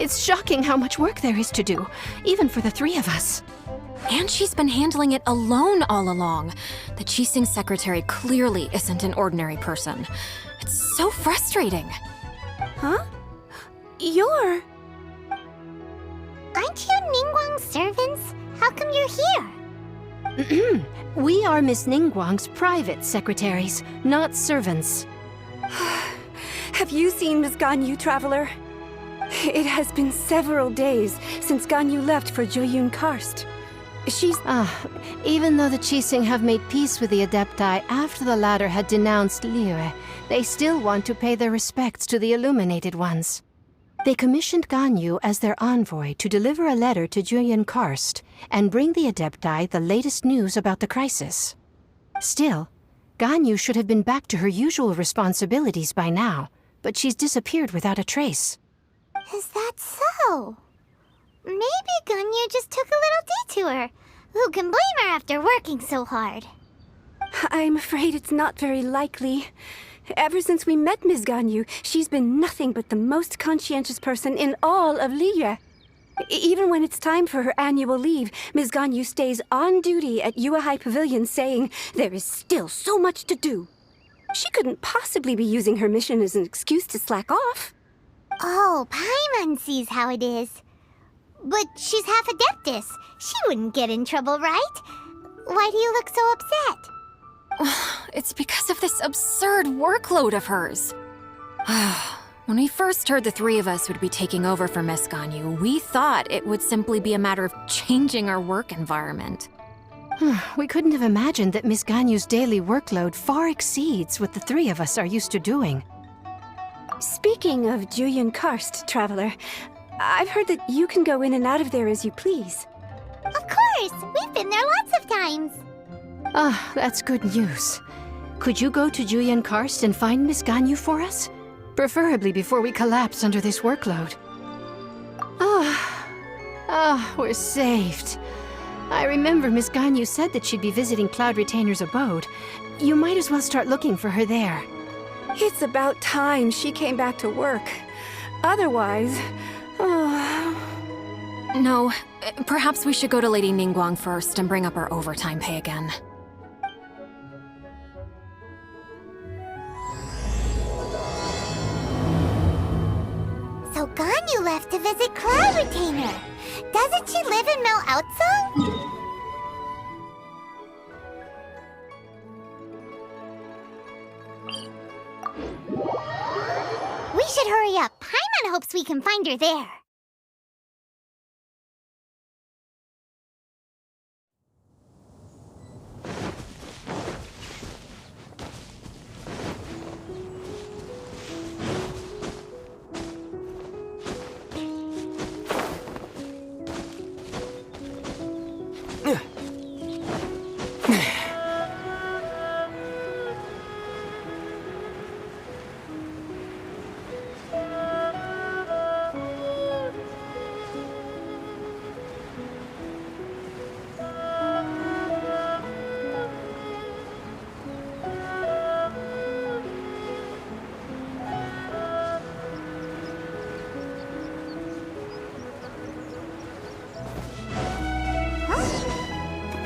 It's shocking how much work there is to do, even for the three of us. And she's been handling it alone all along. The Qixing secretary clearly isn't an ordinary person. It's so frustrating. Huh? You're... Aren't you Ningguang's servants? How come you're here? We are Miss Ningguang's private secretaries, not servants. Have you seen Miss Ganyu, Traveler? It has been several days since Ganyu left for Jueyun Karst. She's... Even though the Qixing have made peace with the Adepti after the latter had denounced Liyue, they still want to pay their respects to the Illuminated Ones. They commissioned Ganyu as their envoy to deliver a letter to Jueyun Karst and bring the Adepti the latest news about the crisis. Still, Ganyu should have been back to her usual responsibilities by now, but she's disappeared without a trace. Is that so? Maybe Ganyu just took a little detour. Who can blame her after working so hard? I'm afraid it's not very likely. Ever since we met Ms. Ganyu, she's been nothing but the most conscientious person in all of Liyue. Even when it's time for her annual leave, Ms. Ganyu stays on duty at Yuehai Pavilion saying there is still so much to do. She couldn't possibly be using her mission as an excuse to slack off. Oh, Paimon sees how it is. But she's half Adeptus. She wouldn't get in trouble, right? Why do you look so upset? It's because of this absurd workload of hers. When we first heard the three of us would be taking over for Miss Ganyu, we thought it would simply be a matter of changing our work environment. We couldn't have imagined that Miss Ganyu's daily workload far exceeds what the three of us are used to doing. Speaking of Jueyun Karst, Traveler, I've heard that you can go in and out of there as you please. Of course! We've been there lots of times. That's good news. Could you go to Jueyun Karst and find Miss Ganyu for us? Preferably before we collapse under this workload. We're saved. I remember Miss Ganyu said that she'd be visiting Cloud Retainer's abode. You might as well start looking for her there. It's about time she came back to work. Otherwise... No, perhaps we should go to Lady Ningguang first and bring up our overtime pay again. So Ganyu left to visit Cloud Retainer. Doesn't she live in Mount Outsung? We should hurry up. Paimon hopes we can find her there.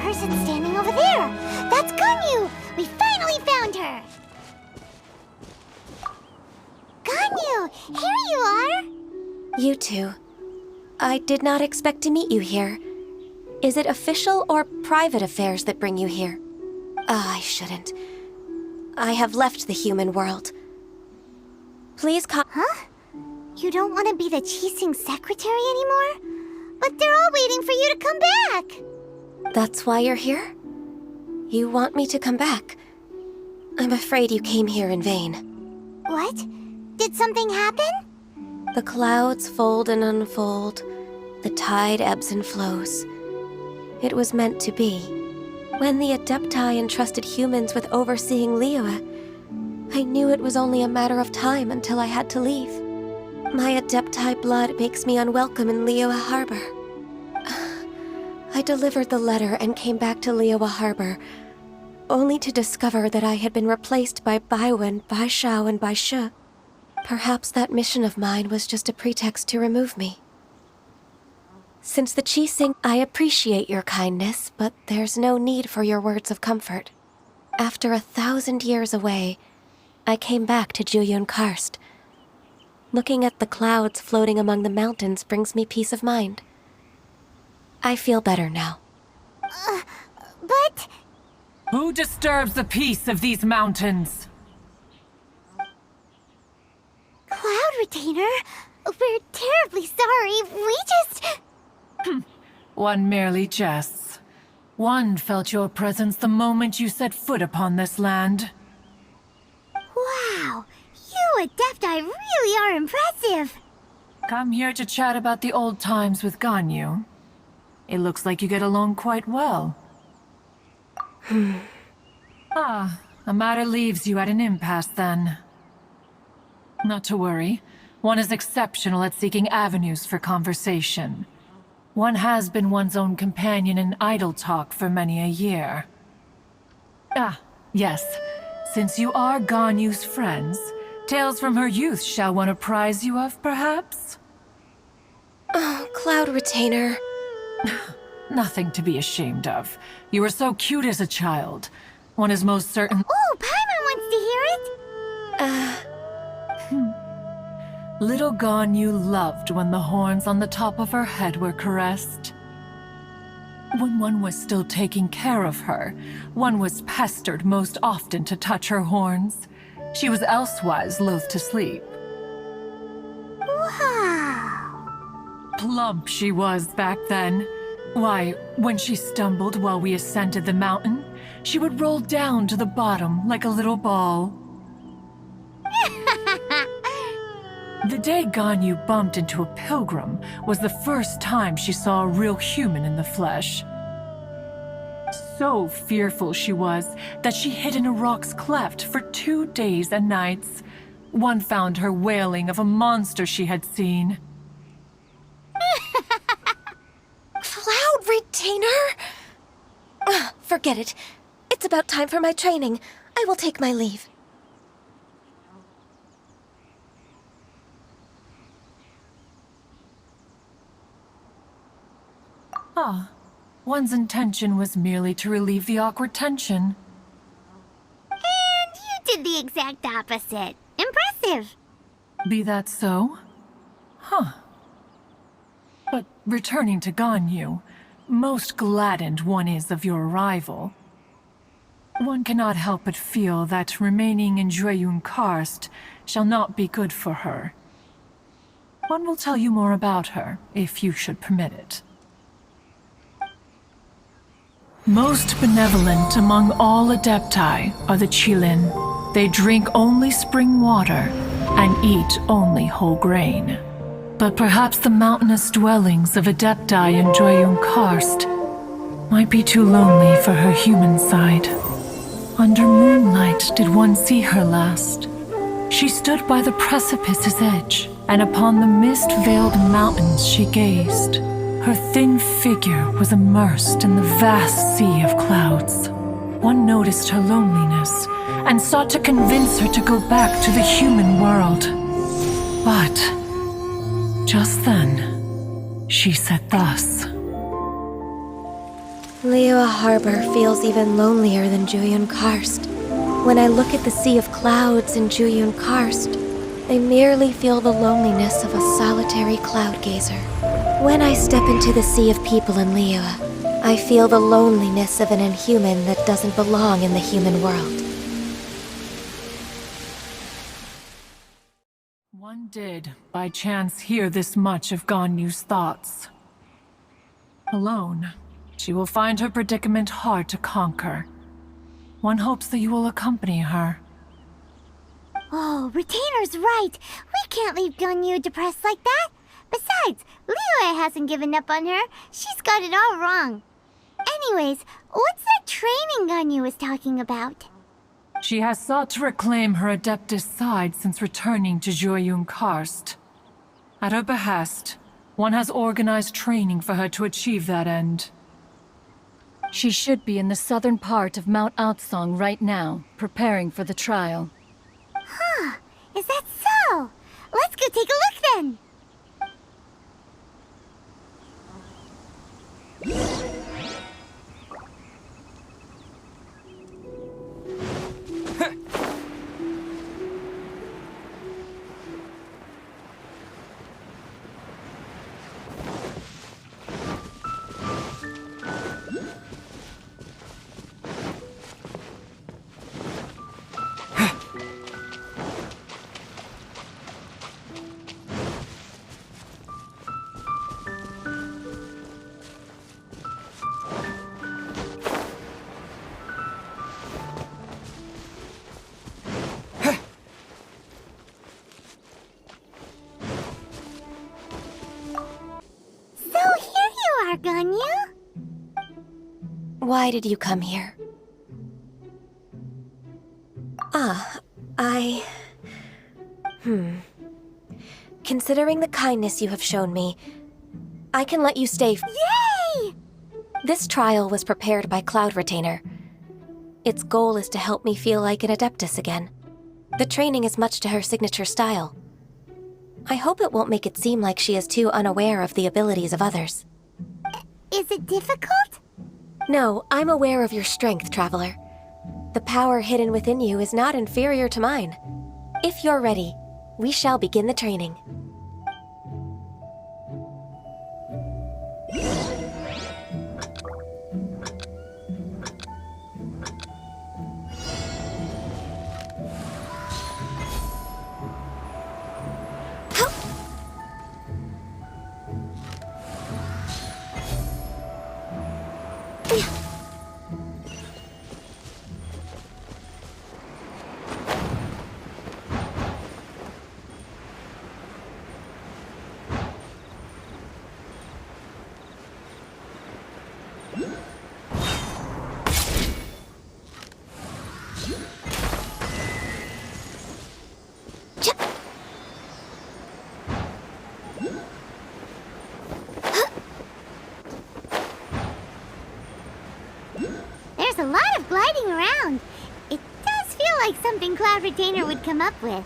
Person standing over there! That's Ganyu! We finally found her! Ganyu! Here you are! You two. I did not expect to meet you here. Is it official or private affairs that bring you here? I shouldn't. I have left the human world. Please Huh? You don't want to be the Qixing secretary anymore? But they're all waiting for you to come back! That's why you're here? You want me to come back? I'm afraid you came here in vain. What? Did something happen? The clouds fold and unfold. The tide ebbs and flows. It was meant to be. When the Adepti entrusted humans with overseeing Liyue, I knew it was only a matter of time until I had to leave. My Adepti blood makes me unwelcome in Liyue Harbor. I delivered the letter and came back to Liyue Harbor, only to discover that I had been replaced by Baiwen, Baishao, and Baishe. Perhaps that mission of mine was just a pretext to remove me. Since the Qixing, I appreciate your kindness, but there's no need for your words of comfort. After 1,000 years away, I came back to Juyun Karst. Looking at the clouds floating among the mountains brings me peace of mind. I feel better now. But... Who disturbs the peace of these mountains? Cloud Retainer, we're terribly sorry. We just... One merely jests. One felt your presence the moment you set foot upon this land. Wow, you Adepti really are impressive. Come here to chat about the old times with Ganyu. It looks like you get along quite well. A matter leaves you at an impasse then. Not to worry. One is exceptional at seeking avenues for conversation. One has been one's own companion in idle talk for many a year. Yes. Since you are Ganyu's friends, tales from her youth shall one apprise you of, perhaps? Oh, Cloud Retainer. Nothing to be ashamed of. You were so cute as a child. One is most certain— Oh, Paimon wants to hear it. Little Ganyu loved when the horns on the top of her head were caressed. When one was still taking care of her, one was pestered most often to touch her horns. She was elsewise loath to sleep. Wow. Plump she was back then. Why, when she stumbled while we ascended the mountain, she would roll down to the bottom like a little ball. The day Ganyu bumped into a pilgrim was the first time she saw a real human in the flesh. So fearful she was that she hid in a rock's cleft for 2 days and nights. One found her wailing of a monster she had seen. Cloud Retainer? Forget it. It's about time for my training. I will take my leave. One's intention was merely to relieve the awkward tension. And you did the exact opposite. Impressive. Be that so? But returning to Ganyu, most gladdened one is of your arrival. One cannot help but feel that remaining in Juyun Karst shall not be good for her. One will tell you more about her, if you should permit it. Most benevolent among all Adepti are the Qilin. They drink only spring water and eat only whole grain. But perhaps the mountainous dwellings of Adepti in Juyun Karst might be too lonely for her human side. Under moonlight did one see her last. She stood by the precipice's edge, and upon the mist-veiled mountains she gazed. Her thin figure was immersed in the vast sea of clouds. One noticed her loneliness and sought to convince her to go back to the human world. But just then, she said thus. Liyue Harbor feels even lonelier than Juyun Karst. When I look at the sea of clouds in Juyun Karst, I merely feel the loneliness of a solitary cloud gazer. When I step into the sea of people in Liyue, I feel the loneliness of an inhuman that doesn't belong in the human world. One did, by chance, hear this much of Ganyu's thoughts. Alone, she will find her predicament hard to conquer. One hopes that you will accompany her. Oh, Retainer's right. We can't leave Ganyu depressed like that. Besides, Liyue hasn't given up on her. She's got it all wrong. Anyways, what's that training Ganyu was talking about? She has sought to reclaim her Adeptus side since returning to Juyun Karst. At her behest, one has organized training for her to achieve that end. She should be in the southern part of Mount Aotsong right now, preparing for the trial. Huh, is that so? Let's go take a look then. So here you are, Ganyu. Why did you come here? Considering the kindness you have shown me, I can let you stay. Yay! This trial was prepared by Cloud Retainer. Its goal is to help me feel like an Adeptus again. The training is much to her signature style. I hope it won't make it seem like she is too unaware of the abilities of others. Is it difficult? No, I'm aware of your strength, Traveler. The power hidden within you is not inferior to mine. If you're ready, we shall begin the training. There's a lot of gliding around. It does feel like something Cloud Retainer would come up with.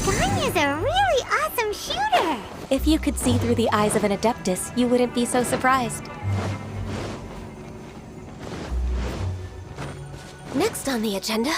Ganyu's a really awesome shooter! If you could see through the eyes of an Adeptus, you wouldn't be so surprised. Next on the agenda...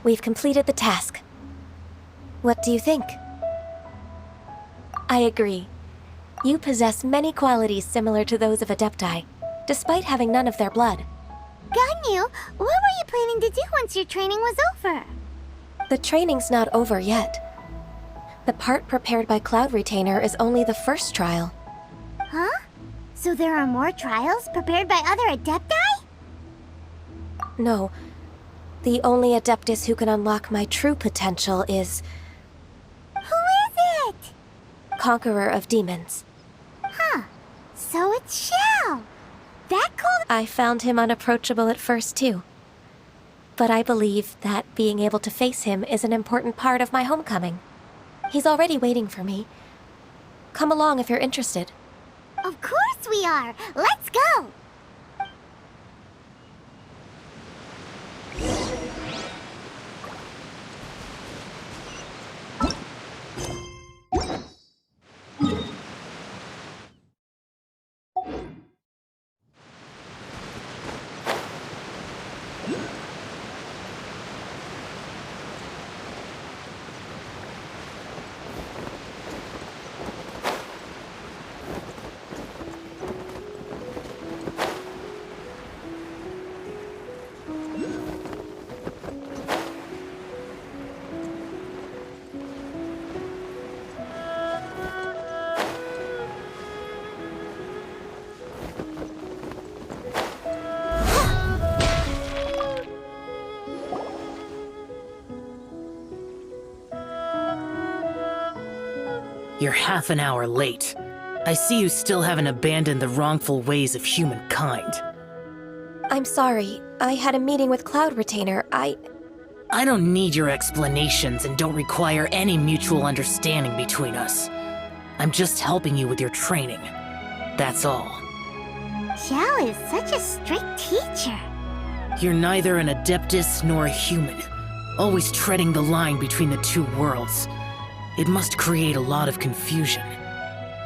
We've completed the task. What do you think? I agree. You possess many qualities similar to those of Adepti, despite having none of their blood. Ganyu, what were you planning to do once your training was over? The training's not over yet. The part prepared by Cloud Retainer is only the first trial. Huh? So there are more trials prepared by other Adepti? No. The only Adeptus who can unlock my true potential is Who is it? Conqueror of Demons. Huh. So it's Shao. That cold. I found him unapproachable at first, too. But I believe that being able to face him is an important part of my homecoming. He's already waiting for me. Come along if you're interested. Of course we are. Let's go. You're half an hour late. I see you still haven't abandoned the wrongful ways of humankind. I'm sorry. I had a meeting with Cloud Retainer. I don't need your explanations and don't require any mutual understanding between us. I'm just helping you with your training. That's all. Shao is such a strict teacher. You're neither an Adeptus nor a human, always treading the line between the two worlds. It must create a lot of confusion.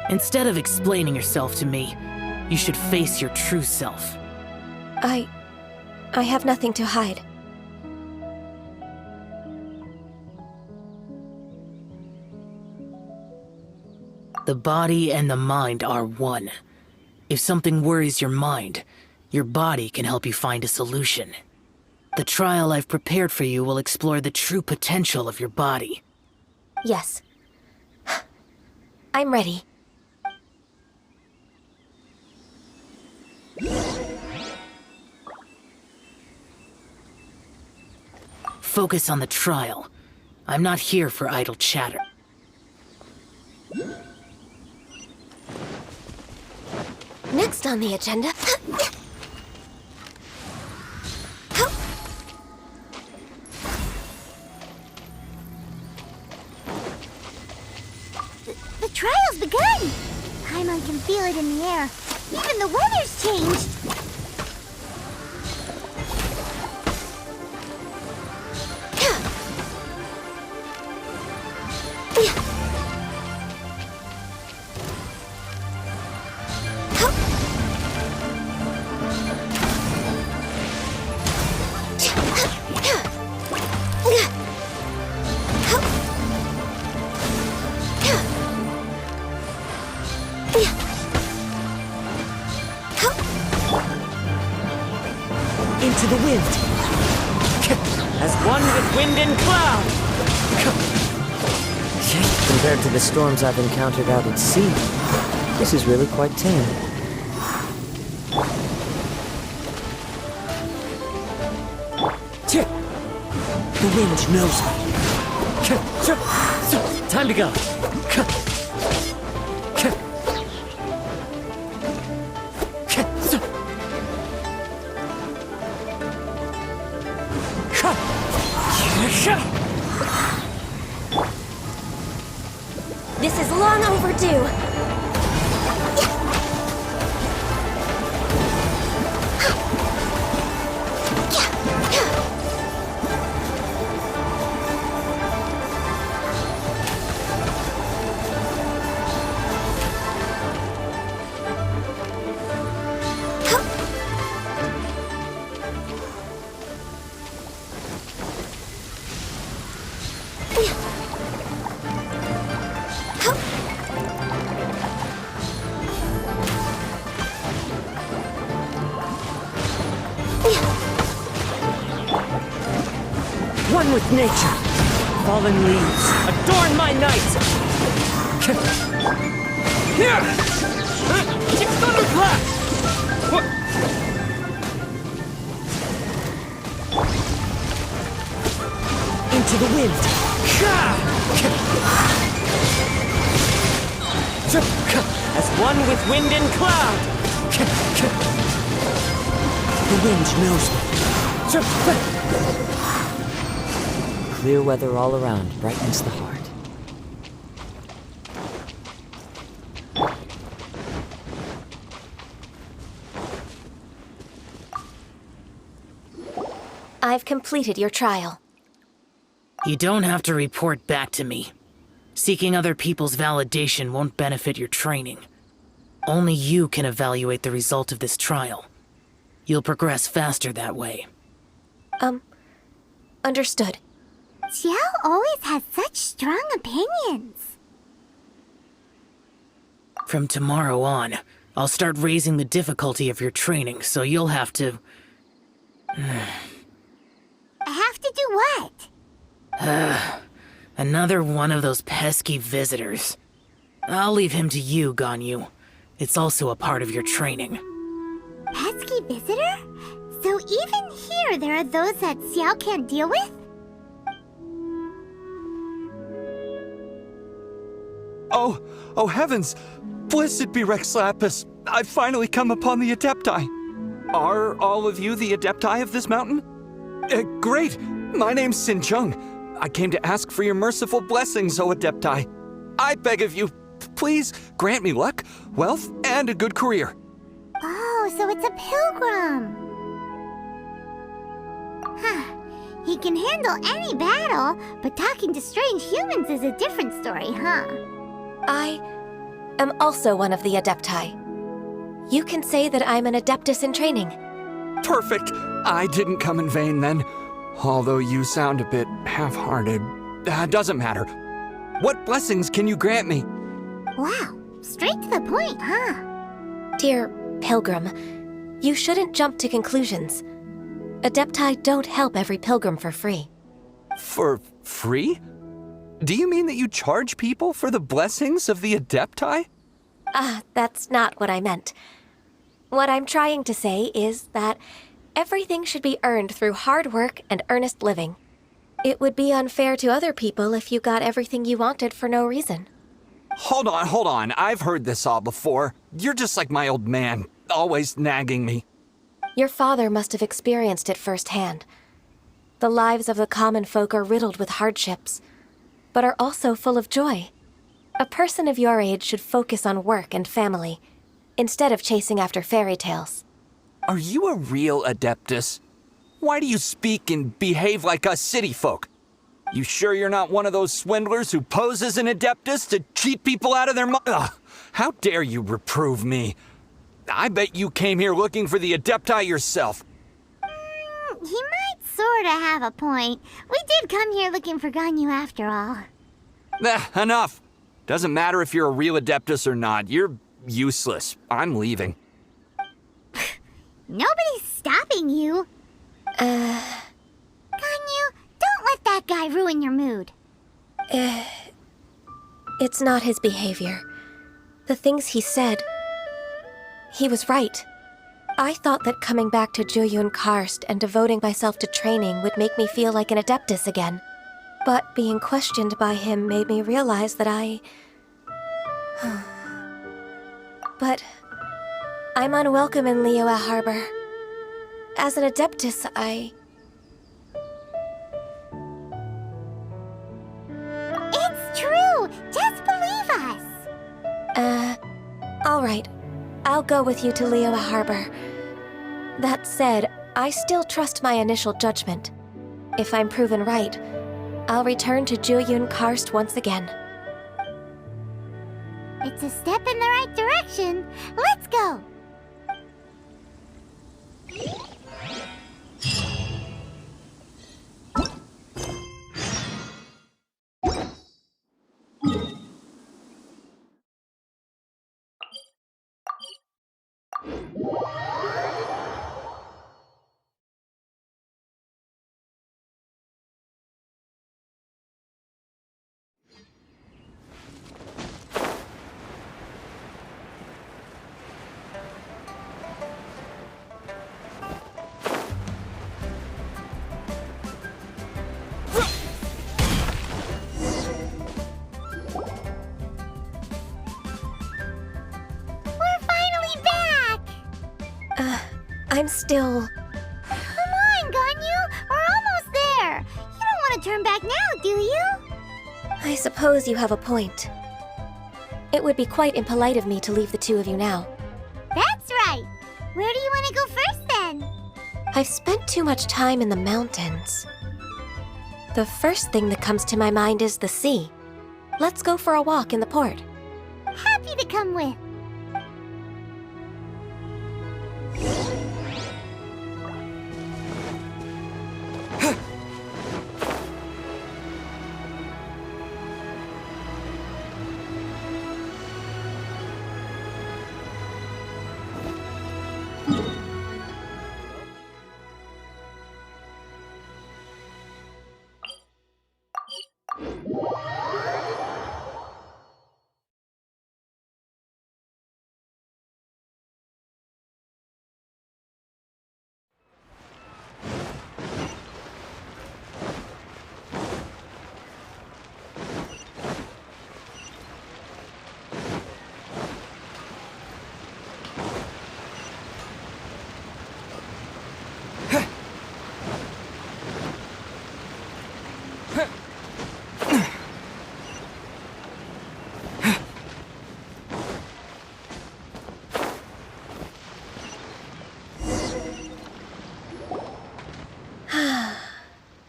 Instead of explaining yourself to me, you should face your true self. I have nothing to hide. The body and the mind are one. If something worries your mind, your body can help you find a solution. The trial I've prepared for you will explore the true potential of your body. Yes. I'm ready. Focus on the trial. I'm not here for idle chatter. Next on the agenda... The trial's begun! Paimon can feel it in the air. Even the weather's changed. Into the wind. As one with wind and cloud. Compared to the storms I've encountered out at sea, this is really quite tame. The wind knows me. Time to go. This is long overdue. Yeah. with nature. Fallen leaves, adorn my night! Here! Thunderclap! Into the wind! As one with wind and cloud! The wind knows me. Clear weather all around brightens the heart. I've completed your trial. You don't have to report back to me. Seeking other people's validation won't benefit your training. Only you can evaluate the result of this trial. You'll progress faster that way. Understood. Xiao always has such strong opinions. From tomorrow on, I'll start raising the difficulty of your training, so you'll have to... I have to do what? Another one of those pesky visitors. I'll leave him to you, Ganyu. It's also a part of your training. Pesky visitor? So even here there are those that Xiao can't deal with? Oh heavens! Blessed be Rex Lapis! I've finally come upon the Adepti! Are all of you the Adepti of this mountain? Great! My name's Sin Chung. I came to ask for your merciful blessings, O Adepti. I beg of you, please grant me luck, wealth, and a good career. Oh, so it's a pilgrim. Huh. He can handle any battle, but talking to strange humans is a different story, huh? I am also one of the Adepti. You can say that I'm an Adeptus in training. Perfect! I didn't come in vain then. Although you sound a bit half-hearted. Doesn't matter. What blessings can you grant me? Wow, straight to the point, huh? Dear Pilgrim, you shouldn't jump to conclusions. Adepti don't help every pilgrim for free. For free? Do you mean that you charge people for the blessings of the Adepti? That's not what I meant. What I'm trying to say is that everything should be earned through hard work and earnest living. It would be unfair to other people if you got everything you wanted for no reason. Hold on. I've heard this all before. You're just like my old man, always nagging me. Your father must have experienced it firsthand. The lives of the common folk are riddled with hardships, but are also full of joy. A person of your age should focus on work and family, instead of chasing after fairy tales. Are you a real Adeptus? Why do you speak and behave like us city folk? You sure you're not one of those swindlers who pose as an Adeptus to cheat people out of their money? How dare you reprove me? I bet you came here looking for the Adepti yourself. He might sorta have a point. We did come here looking for Ganyu after all. Enough. Doesn't matter if you're a real Adeptus or not. You're useless. I'm leaving. Nobody's stopping you. Ganyu, don't let that guy ruin your mood. It's not his behavior. The things he said, he was right. I thought that coming back to Jueyun Karst and devoting myself to training would make me feel like an Adeptus again. But being questioned by him made me realize that But I'm unwelcome in Liyue Harbor. As an Adeptus, It's true! Just believe us! All right. I'll go with you to Liyue Harbor. That said, I still trust my initial judgment. If I'm proven right, I'll return to Jueyun Karst once again. It's a step in the right direction. Let's go! I'm still... Come on, Ganyu! We're almost there! You don't want to turn back now, do you? I suppose you have a point. It would be quite impolite of me to leave the two of you now. That's right! Where do you want to go first, then? I've spent too much time in the mountains. The first thing that comes to my mind is the sea. Let's go for a walk in the port. Happy to come with.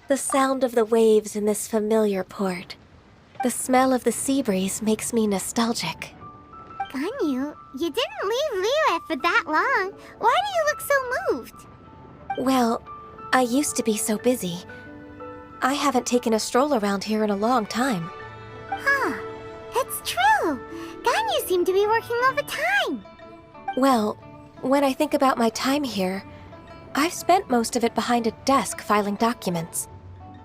The sound of the waves in this familiar port. The smell of the sea breeze makes me nostalgic. Ganyu, you didn't leave Liyue for that long. Why do you look so moved? Well, I used to be so busy. I haven't taken a stroll around here in a long time. Huh. It's true. Ganyu seemed to be working all the time. Well, when I think about my time here, I've spent most of it behind a desk filing documents.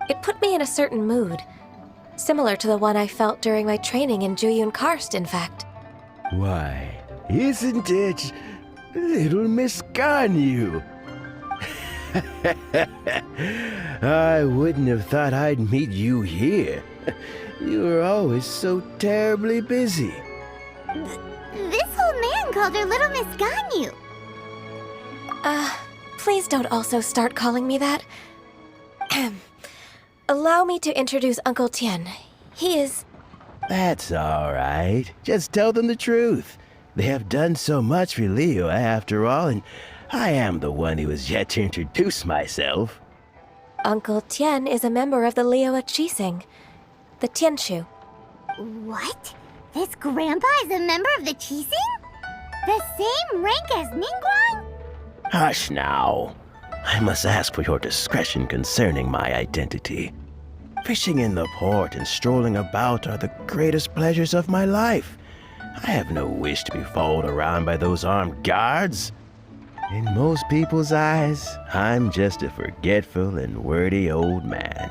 It put me in a certain mood, similar to the one I felt during my training in Juyun Karst, in fact. Why, isn't it little Miss Ganyu? I wouldn't have thought I'd meet you here. You were always so terribly busy. This old man called her Little Miss Ganyu. Please don't also start calling me that. Allow me to introduce Uncle Tian. He is... That's all right. Just tell them the truth. They have done so much for Liyue after all, and I am the one who has yet to introduce myself. Uncle Tian is a member of the Liyue Qixing, the Tianshu. What? This grandpa is a member of the Qixing? The same rank as Ningguang? Hush now. I must ask for your discretion concerning my identity. Fishing in the port and strolling about are the greatest pleasures of my life. I have no wish to be followed around by those armed guards. In most people's eyes, I'm just a forgetful and wordy old man.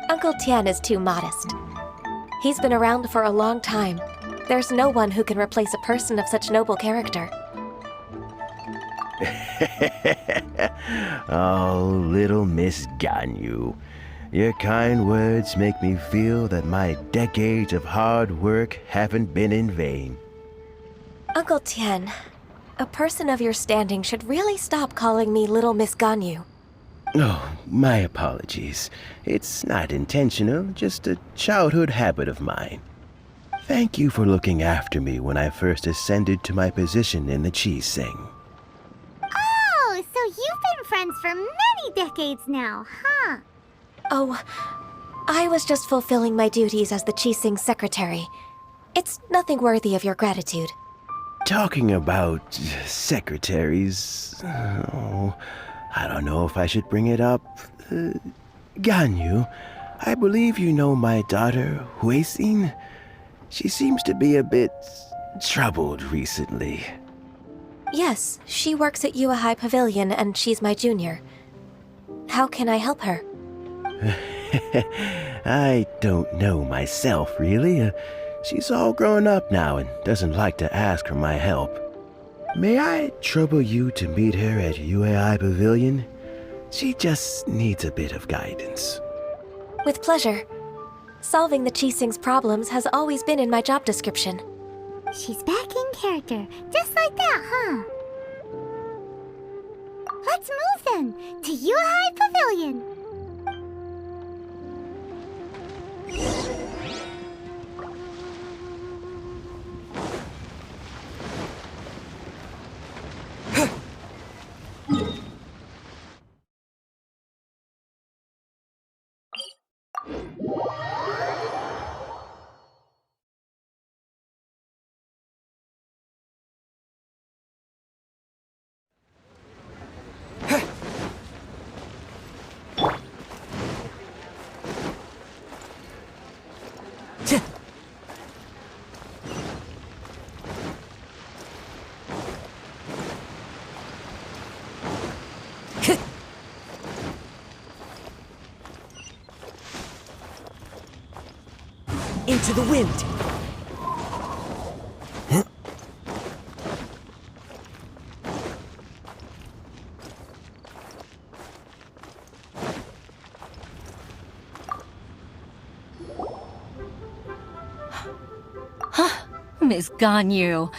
Uncle Tian is too modest. He's been around for a long time. There's no one who can replace a person of such noble character. Oh, little Miss Ganyu. Your kind words make me feel that my decades of hard work haven't been in vain. Uncle Tian, a person of your standing should really stop calling me Little Miss Ganyu. Oh, my apologies. It's not intentional, just a childhood habit of mine. Thank you for looking after me when I first ascended to my position in the Qixing. Oh, so you've been friends for many decades now, huh? Oh, I was just fulfilling my duties as the Qixing secretary. It's nothing worthy of your gratitude. Talking about secretaries... Oh, I don't know if I should bring it up. Ganyu, I believe you know my daughter, Huixin. She seems to be a bit troubled recently. Yes, she works at Yua High Pavilion and she's my junior. How can I help her? I don't know myself, really. She's all grown up now and doesn't like to ask for my help. May I trouble you to meet her at UAI Pavilion? She just needs a bit of guidance. With pleasure. Solving the Qixing's problems has always been in my job description. She's back in character, just like that, huh? Let's move then, to Yuhai Pavilion. Into the wind! Miss Ganyu,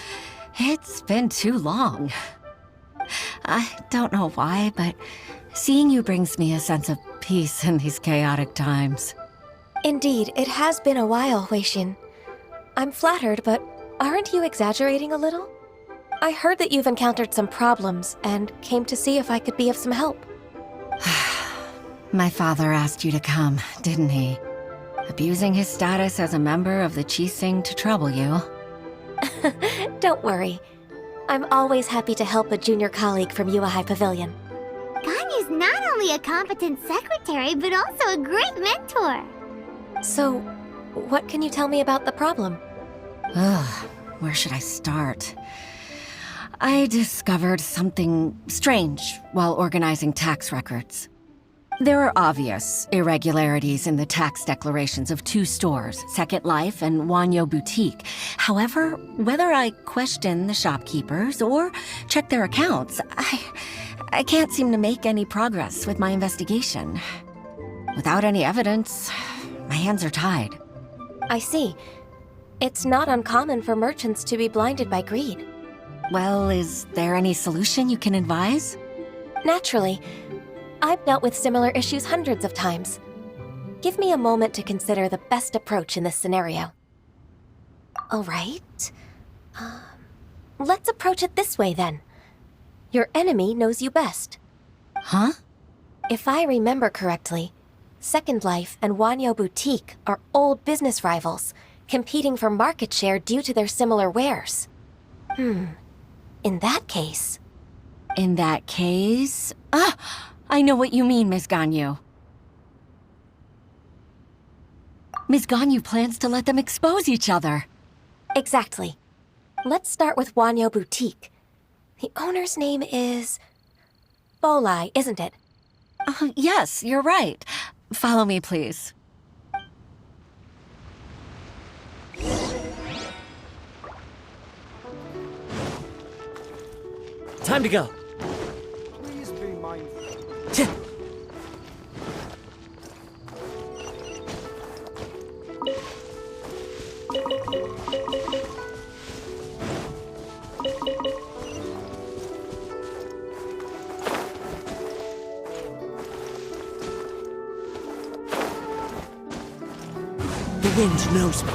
it's been too long. I don't know why, but seeing you brings me a sense of peace in these chaotic times. Indeed, it has been a while, Weishin. I'm flattered, but aren't you exaggerating a little? I heard that you've encountered some problems and came to see if I could be of some help. My father asked you to come, didn't he? Abusing his status as a member of the Qixing to trouble you. Don't worry. I'm always happy to help a junior colleague from Yuhai Pavilion. Ganyu's not only a competent secretary, but also a great mentor. So, what can you tell me about the problem? Ugh, where should I start? I discovered something strange while organizing tax records. There are obvious irregularities in the tax declarations of two stores, Second Life and Wanyo Boutique. However, whether I question the shopkeepers or check their accounts, I can't seem to make any progress with my investigation. Without any evidence, my hands are tied. I see. It's not uncommon for merchants to be blinded by greed. Well, is there any solution you can advise? Naturally. I've dealt with similar issues hundreds of times. Give me a moment to consider the best approach in this scenario. All right. Let's approach it this way, then. Your enemy knows you best. Huh? If I remember correctly, Second Life and Wanyo Boutique are old business rivals, competing for market share due to their similar wares. In that case... In that case... I know what you mean, Miss Ganyu. Miss Ganyu plans to let them expose each other. Exactly. Let's start with Wanyo Boutique. The owner's name is... Bolai, isn't it? Yes, you're right. Follow me, please. Time to go. Please be mindful. The wind knows me.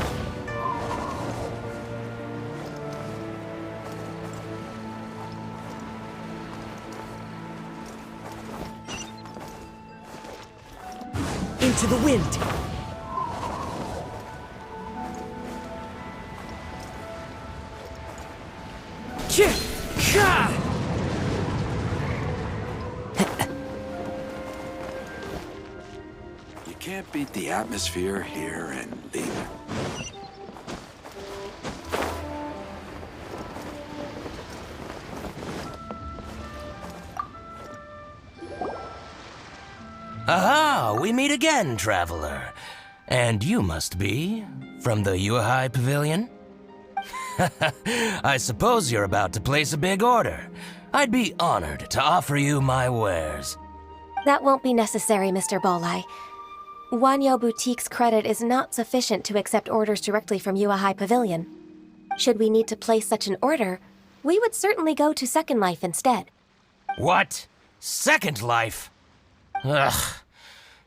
Into the wind! You can't beat the atmosphere here in Lima. Aha! We meet again, traveler. And you must be from the Yuhai Pavilion? I suppose you're about to place a big order. I'd be honored to offer you my wares. That won't be necessary, Mr. Bolai. Wanyo Boutique's credit is not sufficient to accept orders directly from Yuhai Pavilion. Should we need to place such an order, we would certainly go to Second Life instead. What? Second Life? Ugh.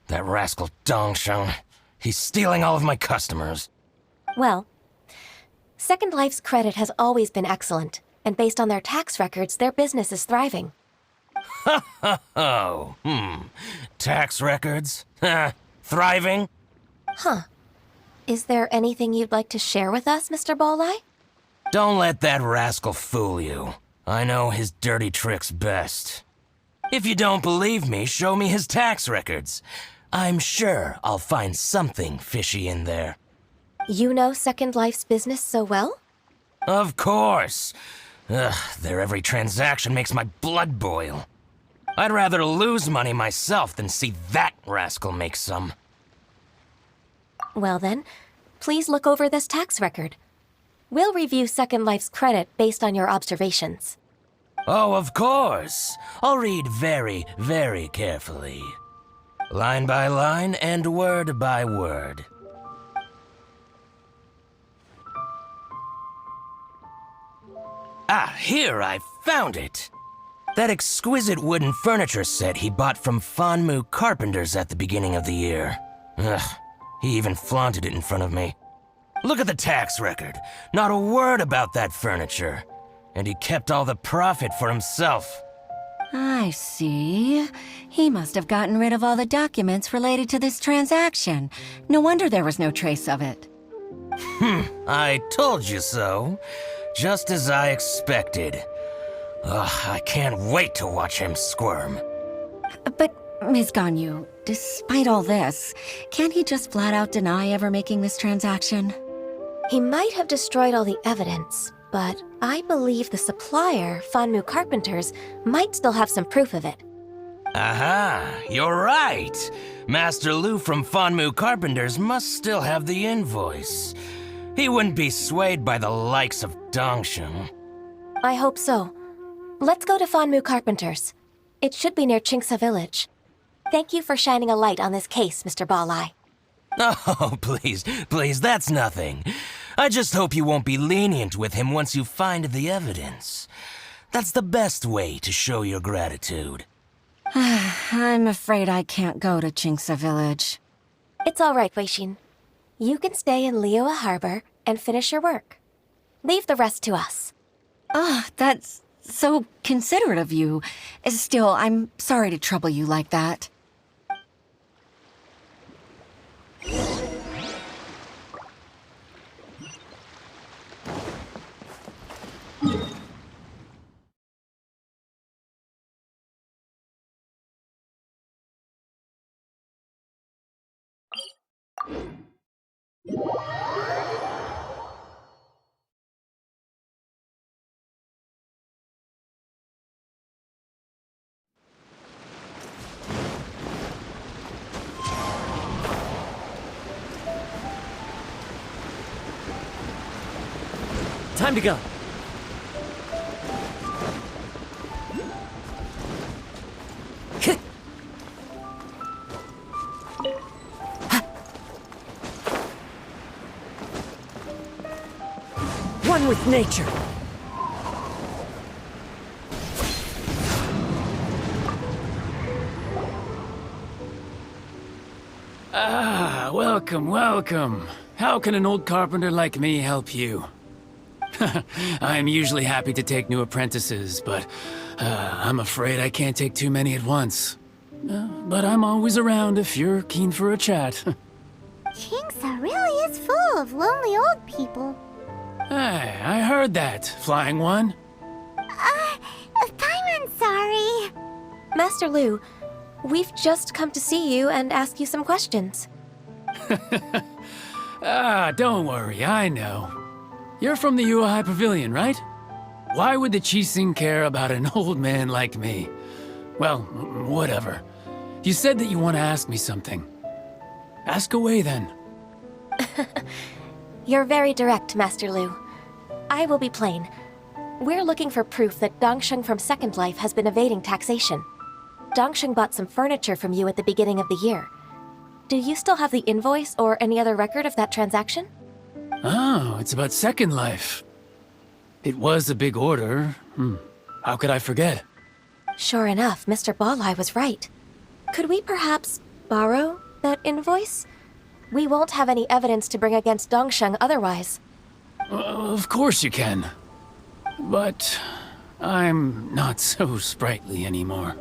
That rascal Dongsheng. He's stealing all of my customers. Well, Second Life's credit has always been excellent, and based on their tax records, their business is thriving. Oh, Tax records? Thriving? Huh. Is there anything you'd like to share with us, Mr. Bolai? Don't let that rascal fool you. I know his dirty tricks best. If you don't believe me, show me his tax records. I'm sure I'll find something fishy in there. You know Second Life's business so well? Of course. Ugh, their every transaction makes my blood boil. I'd rather lose money myself than see that rascal make some. Well then, please look over this tax record. We'll review Second Life's credit based on your observations. Oh, of course. I'll read very, very carefully. Line by line and word by word. Ah, here, I found it. That exquisite wooden furniture set he bought from Fanmu Carpenters at the beginning of the year. Ugh, he even flaunted it in front of me. Look at the tax record. Not a word about that furniture. And he kept all the profit for himself. I see. He must have gotten rid of all the documents related to this transaction. No wonder there was no trace of it. I told you so. Just as I expected. Ugh, I can't wait to watch him squirm. But, Ms. Ganyu, despite all this, can't he just flat out deny ever making this transaction? He might have destroyed all the evidence, but I believe the supplier, Fanmu Carpenters, might still have some proof of it. Aha, you're right. Master Lu from Fanmu Carpenters must still have the invoice. He wouldn't be swayed by the likes of Dongsheng. I hope so. Let's go to Fanmu Carpenters. It should be near Chingsa Village. Thank you for shining a light on this case, Mr. Balai. Oh, please, that's nothing. I just hope you won't be lenient with him once you find the evidence. That's the best way to show your gratitude. I'm afraid I can't go to Chingsa Village. It's all right, Weixin. You can stay in Liyue Harbor and finish your work. Leave the rest to us. That's so considerate of you. Still, I'm sorry to trouble you like that. Time to go. One with nature. Welcome, welcome. How can an old carpenter like me help you? I'm usually happy to take new apprentices, but I'm afraid I can't take too many at once. But I'm always around if you're keen for a chat. Chingsa really is full of lonely old people. Hey, I heard that, Flying One. Paimon, sorry. Master Lu, we've just come to see you and ask you some questions. Don't worry, I know. You're from the Yuehai Pavilion, right? Why would the Qixing care about an old man like me? Well, whatever. You said that you want to ask me something. Ask away, then. You're very direct, Master Lu. I will be plain. We're looking for proof that Dongsheng from Second Life has been evading taxation. Dongsheng bought some furniture from you at the beginning of the year. Do you still have the invoice or any other record of that transaction? Oh, it's about Second Life. It was a big order. How could I forget? Sure enough, Mr. Balleye was right. Could we perhaps borrow that invoice? We won't have any evidence to bring against Dongsheng otherwise. Of course you can. But I'm not so sprightly anymore.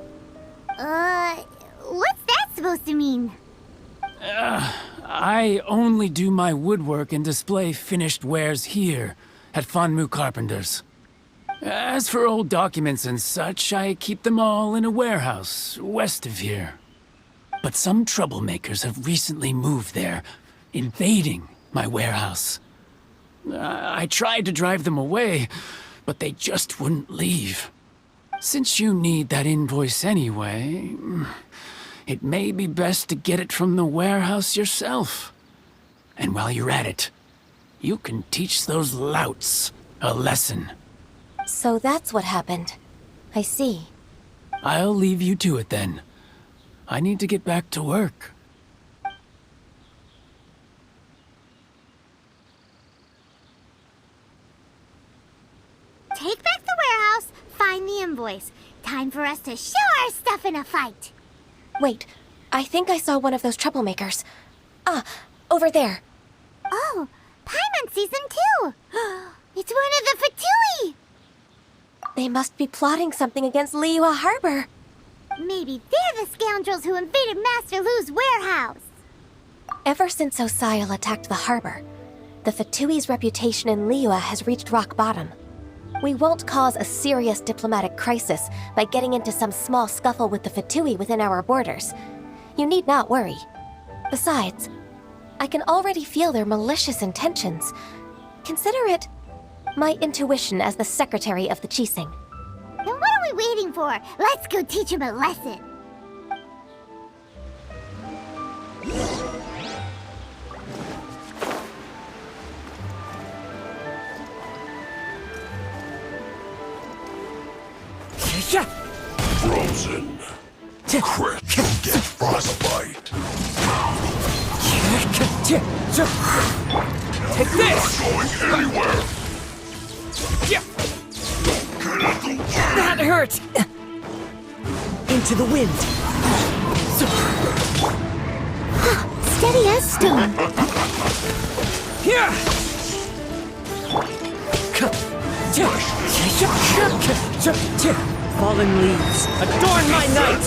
What's that supposed to mean? I only do my woodwork and display finished wares here at Fanmu Carpenter's. As for old documents and such, I keep them all in a warehouse west of here. But some troublemakers have recently moved there, invading my warehouse. I tried to drive them away, but they just wouldn't leave. Since you need that invoice anyway, it may be best to get it from the warehouse yourself. And while you're at it, you can teach those louts a lesson. So that's what happened. I see. I'll leave you to it then. I need to get back to work. Take back the warehouse, find the invoice. Time for us to show our stuff in a fight. Wait, I think I saw one of those troublemakers. Ah, over there. Oh, Paimon sees them too. It's one of the Fatui. They must be plotting something against Liyue Harbor. Maybe they're the scoundrels who invaded Master Lu's warehouse. Ever since Osial attacked the harbor, the Fatui's reputation in Liyue has reached rock bottom. We won't cause a serious diplomatic crisis by getting into some small scuffle with the Fatui within our borders. You need not worry. Besides, I can already feel their malicious intentions. Consider it my intuition as the secretary of the Qixing. Then what are we waiting for? Let's go teach him a lesson. Frozen. Quick, get frostbite. Take this! Going anywhere. That hurt! Into the wind. Steady as stone. Here! Fallen leaves, adorn my night!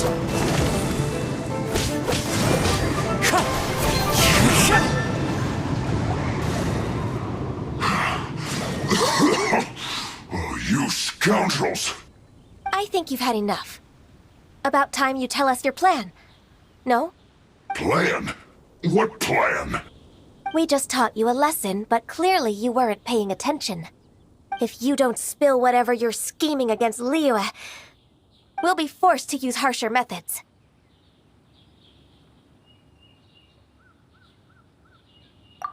Oh, you scoundrels! I think you've had enough. About time you tell us your plan. No? Plan? What plan? We just taught you a lesson, but clearly you weren't paying attention. If you don't spill whatever you're scheming against Liyue, we'll be forced to use harsher methods.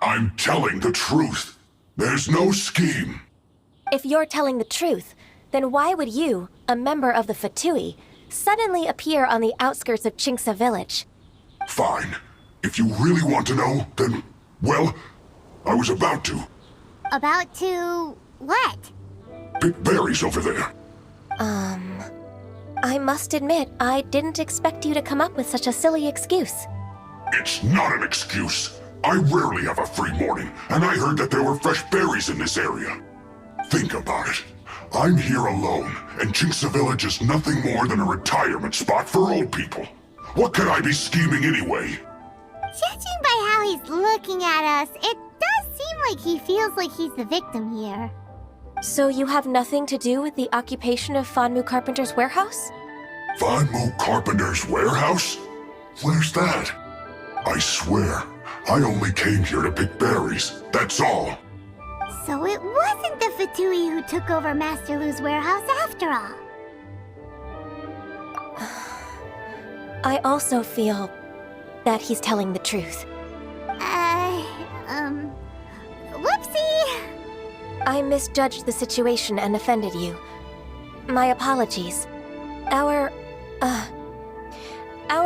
I'm telling the truth. There's no scheme. If you're telling the truth, then why would you, a member of the Fatui, suddenly appear on the outskirts of Qingsa village? Fine. If you really want to know, then, well, I was about to. About to what? Pick berries over there. I must admit, I didn't expect you to come up with such a silly excuse. It's not an excuse. I rarely have a free morning, and I heard that there were fresh berries in this area. Think about it. I'm here alone, and Qingsa Village is nothing more than a retirement spot for old people. What could I be scheming anyway? Judging by how he's looking at us, it does seem like he feels like he's the victim here. So you have nothing to do with the occupation of Fanmu Carpenter's warehouse? Fanmu Carpenter's warehouse? Where's that? I swear, I only came here to pick berries, that's all. So it wasn't the Fatui who took over Master Lu's warehouse after all. I also feel that he's telling the truth. Whoopsie! I misjudged the situation and offended you. My apologies. Our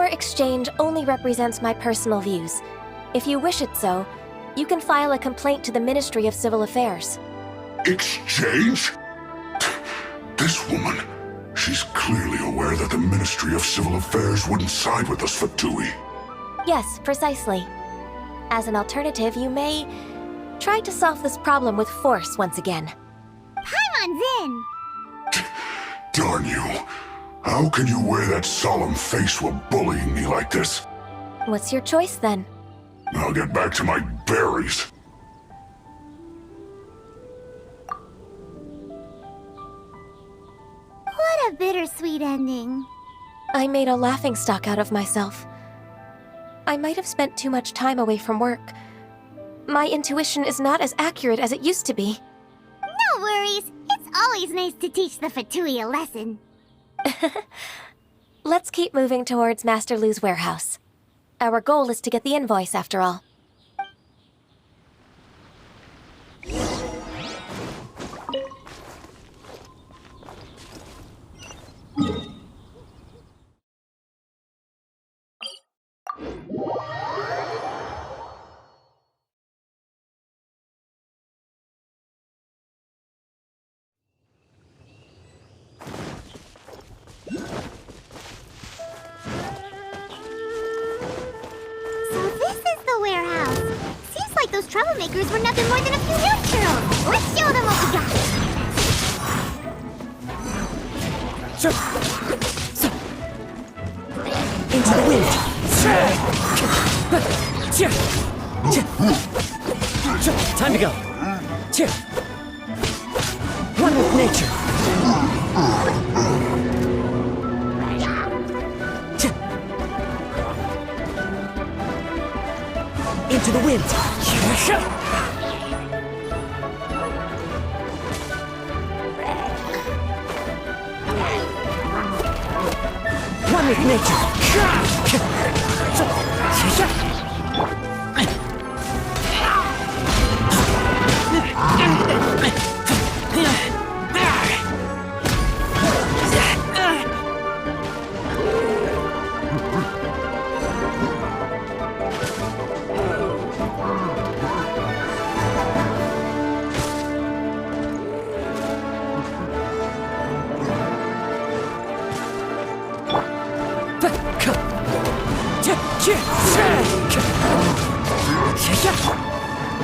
exchange only represents my personal views. If you wish it so, you can file a complaint to the Ministry of Civil Affairs. Exchange? This woman, She's clearly aware that the Ministry of Civil Affairs wouldn't side with us, Fatui. Yes, precisely. As an alternative, you may try to solve this problem with force once again. Paimon's in! Darn you. How can you wear that solemn face while bullying me like this? What's your choice then? I'll get back to my berries. What a bittersweet ending. I made a laughingstock out of myself. I might have spent too much time away from work. My intuition is not as accurate as it used to be. No worries. It's always nice to teach the Fatui a lesson. Let's keep moving towards Master Lu's warehouse. Our goal is to get the invoice, after all. Those troublemakers were nothing more than a few milk churros. Let's show them what we got. Into the wind. Time to go. One with nature. Into the wind. One with nature.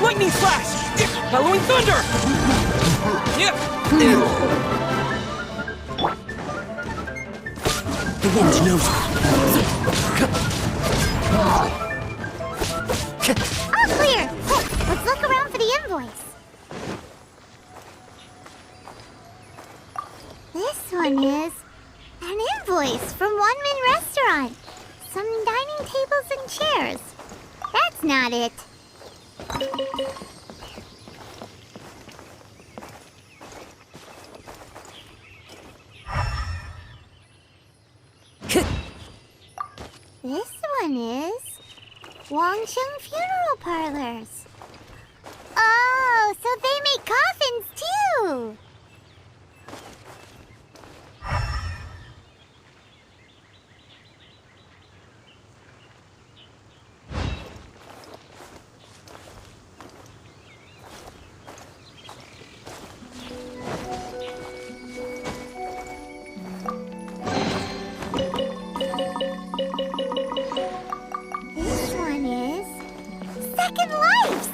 Lightning flash! Bellowing thunder! The wind knows me. All clear! Let's look around for the invoice. This one is an invoice from One Min Restaurant. Some dining tables and chairs. That's not it. This one is Wangsheng Funeral Parlors. Oh, so they make coffins too! This one is Second Lives!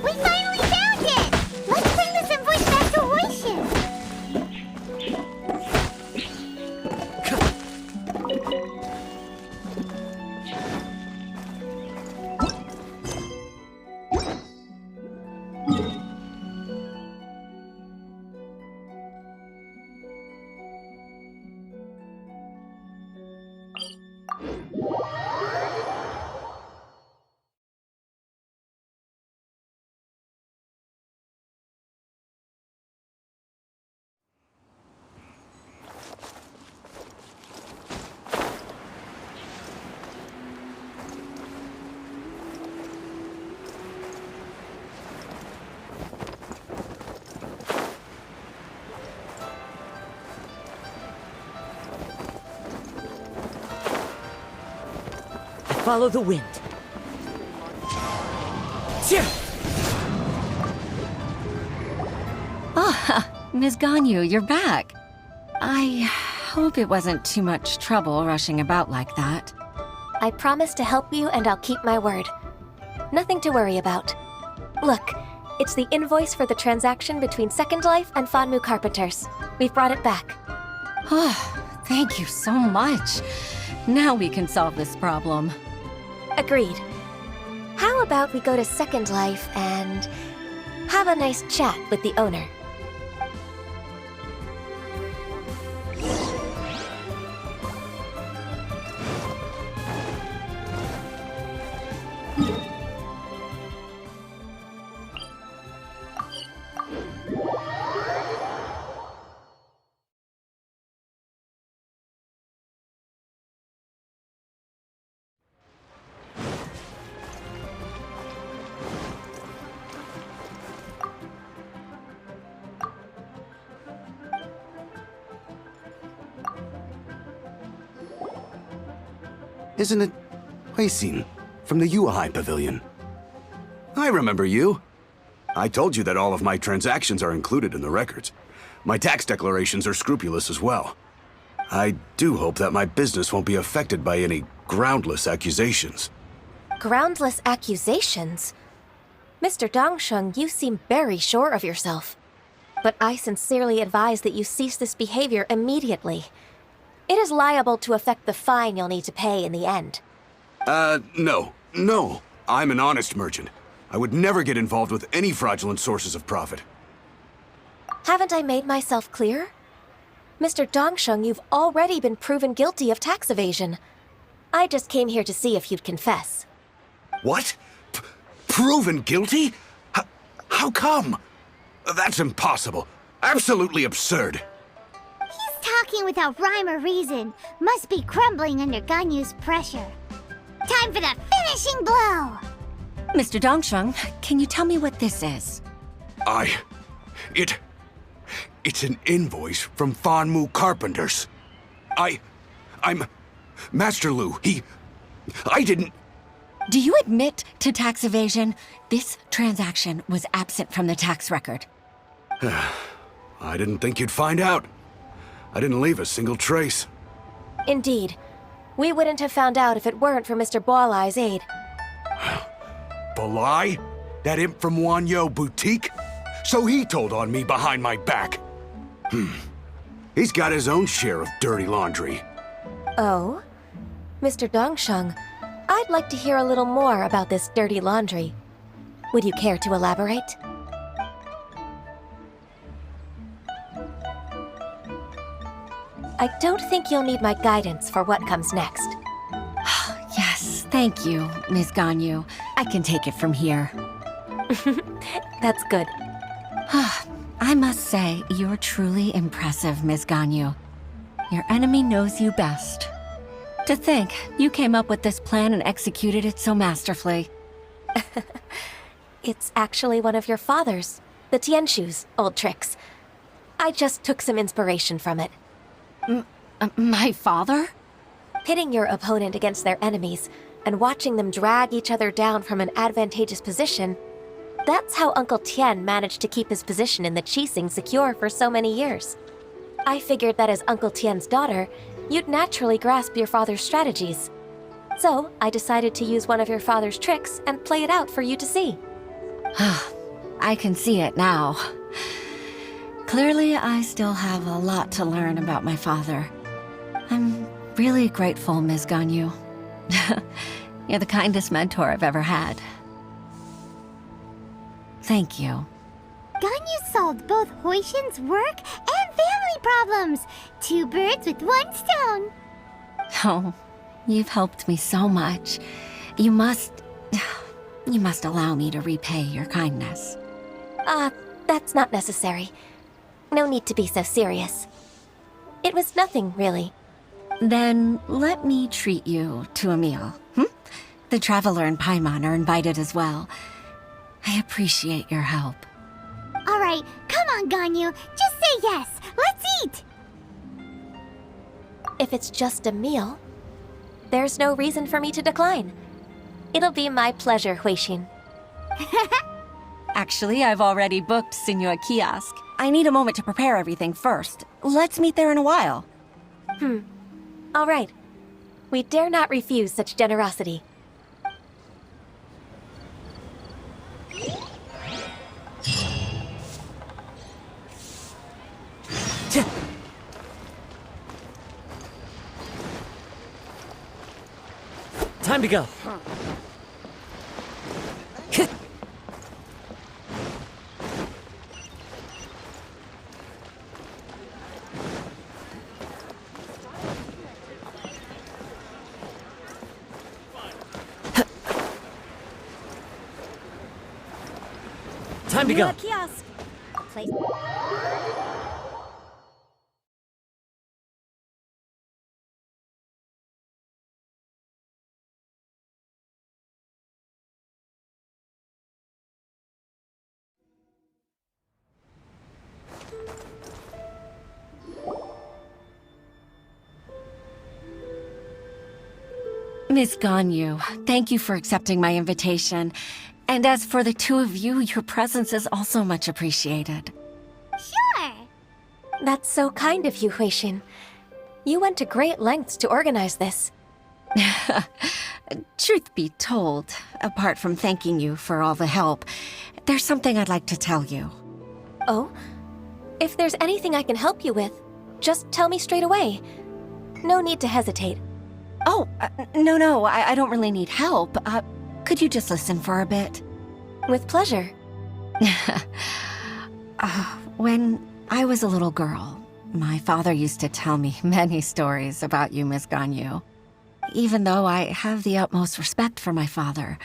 We finally found it! Let's bring this invoice back to Royshin! Follow the wind. Ah, Ms. Ganyu, you're back. I hope it wasn't too much trouble rushing about like that. I promise to help you and I'll keep my word. Nothing to worry about. Look, it's the invoice for the transaction between Second Life and Fanmu Carpenters. We've brought it back. Oh, thank you so much. Now we can solve this problem. Agreed. How about we go to Second Life and have a nice chat with the owner? Isn't it Huixin from the Yuehai Pavilion? I remember you. I told you that all of my transactions are included in the records. My tax declarations are scrupulous as well. I do hope that my business won't be affected by any groundless accusations. Groundless accusations? Mr. Dongsheng, you seem very sure of yourself. But I sincerely advise that you cease this behavior immediately. It is liable to affect the fine you'll need to pay in the end. No. I'm an honest merchant. I would never get involved with any fraudulent sources of profit. Haven't I made myself clear? Mr. Dongsheng, you've already been proven guilty of tax evasion. I just came here to see if you'd confess. What? Proven guilty? How come? That's impossible. Absolutely absurd. Talking without rhyme or reason. Must be crumbling under Ganyu's pressure. Time for the finishing blow! Mr. Dongsheng, can you tell me what this is? It's an invoice from Fanmu Carpenters. I'm Master Lu. I didn't... Do you admit to tax evasion? This transaction was absent from the tax record. I didn't think you'd find out. I didn't leave a single trace. Indeed. We wouldn't have found out if it weren't for Mr. Boalai's aid. Boalai? That imp from Wanyo Boutique? So he told on me behind my back. He's got his own share of dirty laundry. Oh? Mr. Dongsheng, I'd like to hear a little more about this dirty laundry. Would you care to elaborate? I don't think you'll need my guidance for what comes next. Yes, thank you, Ms. Ganyu. I can take it from here. That's good. I must say, you're truly impressive, Ms. Ganyu. Your enemy knows you best. To think, you came up with this plan and executed it so masterfully. It's actually one of your father's, the Tianshu's, old tricks. I just took some inspiration from it. My father? Pitting your opponent against their enemies and watching them drag each other down from an advantageous position, that's how Uncle Tian managed to keep his position in the Qixing secure for so many years. I figured that as Uncle Tian's daughter, you'd naturally grasp your father's strategies. So I decided to use one of your father's tricks and play it out for you to see. I can see it now. Clearly, I still have a lot to learn about my father. I'm really grateful, Ms. Ganyu. You're the kindest mentor I've ever had. Thank you. Ganyu solved both Huixin's work and family problems. 2 birds with 1 stone. Oh, you've helped me so much. You must allow me to repay your kindness. That's not necessary. No need to be so serious. It was nothing, really. Then let me treat you to a meal. The Traveler and Paimon are invited as well. I appreciate your help. All right, come on, Ganyu. Just say yes. Let's eat. If it's just a meal, there's no reason for me to decline. It'll be my pleasure, Huixin. Actually, I've already booked Senor Kiosk. I need a moment to prepare everything first. Let's meet there in a while. All right. We dare not refuse such generosity. Time to go. Time to go. Kiosk. Place. Miss Ganyu, thank you for accepting my invitation. And as for the two of you, your presence is also much appreciated. Sure. That's so kind of you, Huixin. You went to great lengths to organize this. Truth be told, apart from thanking you for all the help, there's something I'd like to tell you. Oh? If there's anything I can help you with, just tell me straight away. No need to hesitate. Oh, no, I don't really need help. Could you just listen for a bit? With pleasure. When I was a little girl, my father used to tell me many stories about you, Miss Ganyu. Even though I have the utmost respect for my father,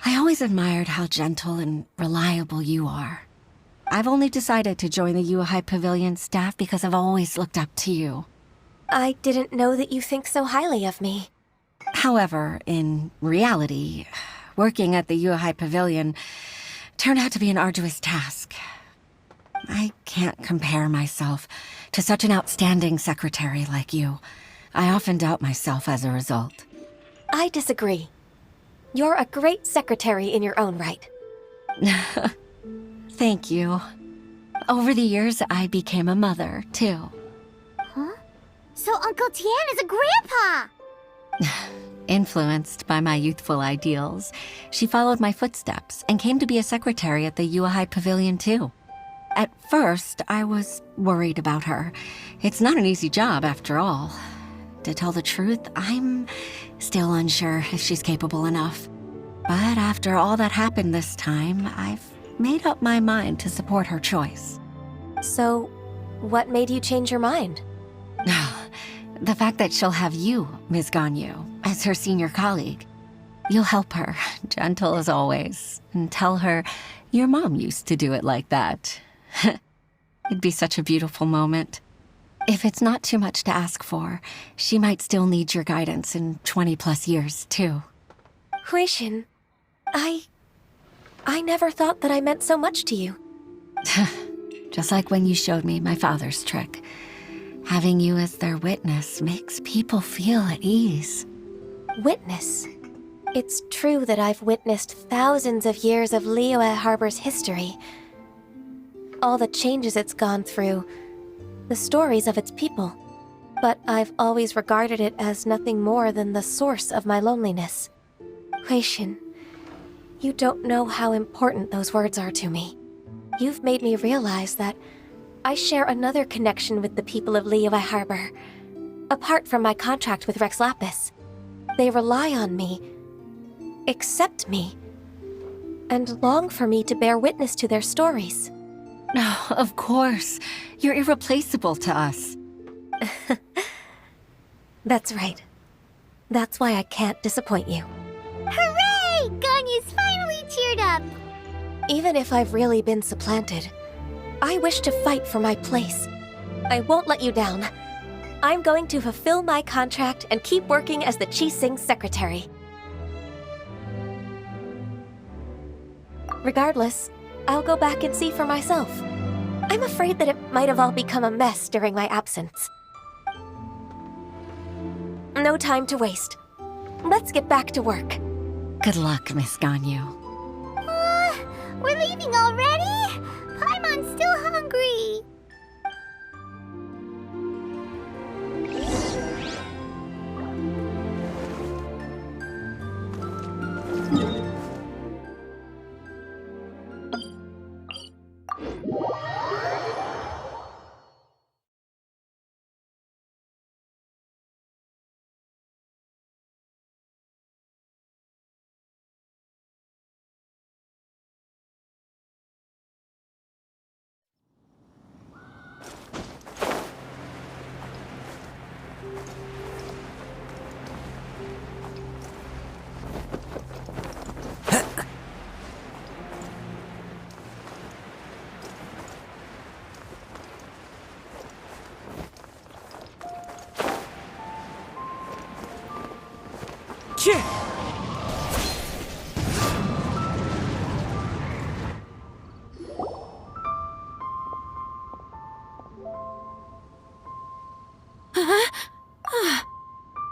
I always admired how gentle and reliable you are. I've only decided to join the Yuehai Pavilion staff because I've always looked up to you. I didn't know that you think so highly of me. However, in reality, working at the Yuehai Pavilion turned out to be an arduous task. I can't compare myself to such an outstanding secretary like you. I often doubt myself as a result. I disagree. You're a great secretary in your own right. Thank you. Over the years, I became a mother, too. Huh? So Uncle Tian is a grandpa! Influenced by my youthful ideals, she followed my footsteps and came to be a secretary at the Yuehai Pavilion, too. At first, I was worried about her. It's not an easy job, after all. To tell the truth, I'm still unsure if she's capable enough. But after all that happened this time, I've made up my mind to support her choice. So, what made you change your mind? The fact that she'll have you, Ms. Ganyu, as her senior colleague. You'll help her, gentle as always, and tell her your mom used to do it like that. It'd be such a beautiful moment. If it's not too much to ask for, she might still need your guidance in 20+ years, too. Huixin, I never thought that I meant so much to you. Just like when you showed me my father's trick. Having you as their witness makes people feel at ease. Witness? It's true that I've witnessed thousands of years of Liyue Harbor's history. All the changes it's gone through, the stories of its people. But I've always regarded it as nothing more than the source of my loneliness. Huixin, you don't know how important those words are to me. You've made me realize that I share another connection with the people of Liyue Harbor. Apart from my contract with Rex Lapis, they rely on me, accept me, and long for me to bear witness to their stories. Oh, of course. You're irreplaceable to us. That's right. That's why I can't disappoint you. Hooray! Ganyu's finally cheered up! Even if I've really been supplanted, I wish to fight for my place. I won't let you down. I'm going to fulfill my contract and keep working as the Qixing secretary. Regardless, I'll go back and see for myself. I'm afraid that it might have all become a mess during my absence. No time to waste. Let's get back to work. Good luck, Miss Ganyu. We're leaving already? Paimon's still hungry.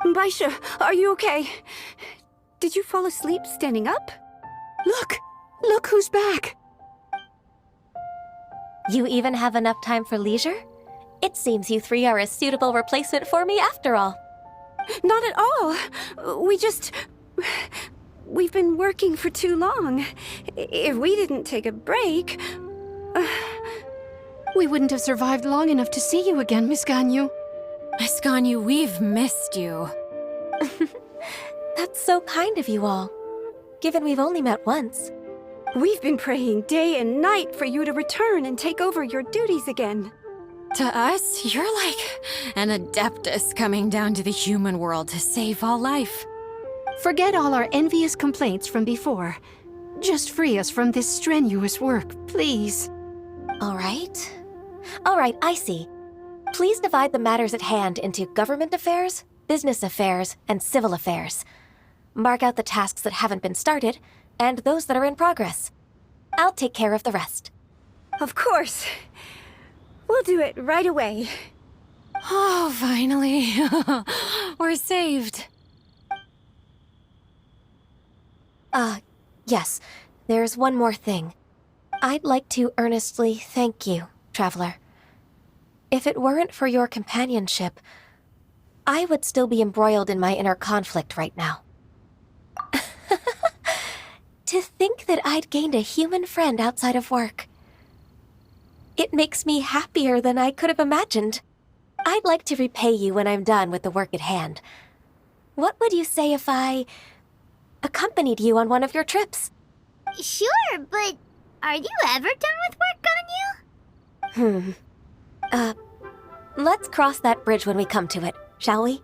Baisha, are you okay? Did you fall asleep standing up? Look! Look who's back! You even have enough time for leisure? It seems you three are a suitable replacement for me after all. Not at all. We've been working for too long. If we didn't take a break... We wouldn't have survived long enough to see you again, Miss Ganyu. Miss Ganyu, we've missed you. That's so kind of you all, given we've only met once. We've been praying day and night for you to return and take over your duties again. To us, you're like an adeptus coming down to the human world to save all life. Forget all our envious complaints from before. Just free us from this strenuous work, please. All right. All right, I see. Please divide the matters at hand into government affairs, business affairs, and civil affairs. Mark out the tasks that haven't been started, and those that are in progress. I'll take care of the rest. Of course. We'll do it right away. Oh, finally. We're saved. Yes. There's one more thing. I'd like to earnestly thank you, Traveler. If it weren't for your companionship, I would still be embroiled in my inner conflict right now. To think that I'd gained a human friend outside of work. It makes me happier than I could have imagined. I'd like to repay you when I'm done with the work at hand. What would you say if I accompanied you on one of your trips? Sure, but are you ever done with work, Ganyu? Let's cross that bridge when we come to it, shall we?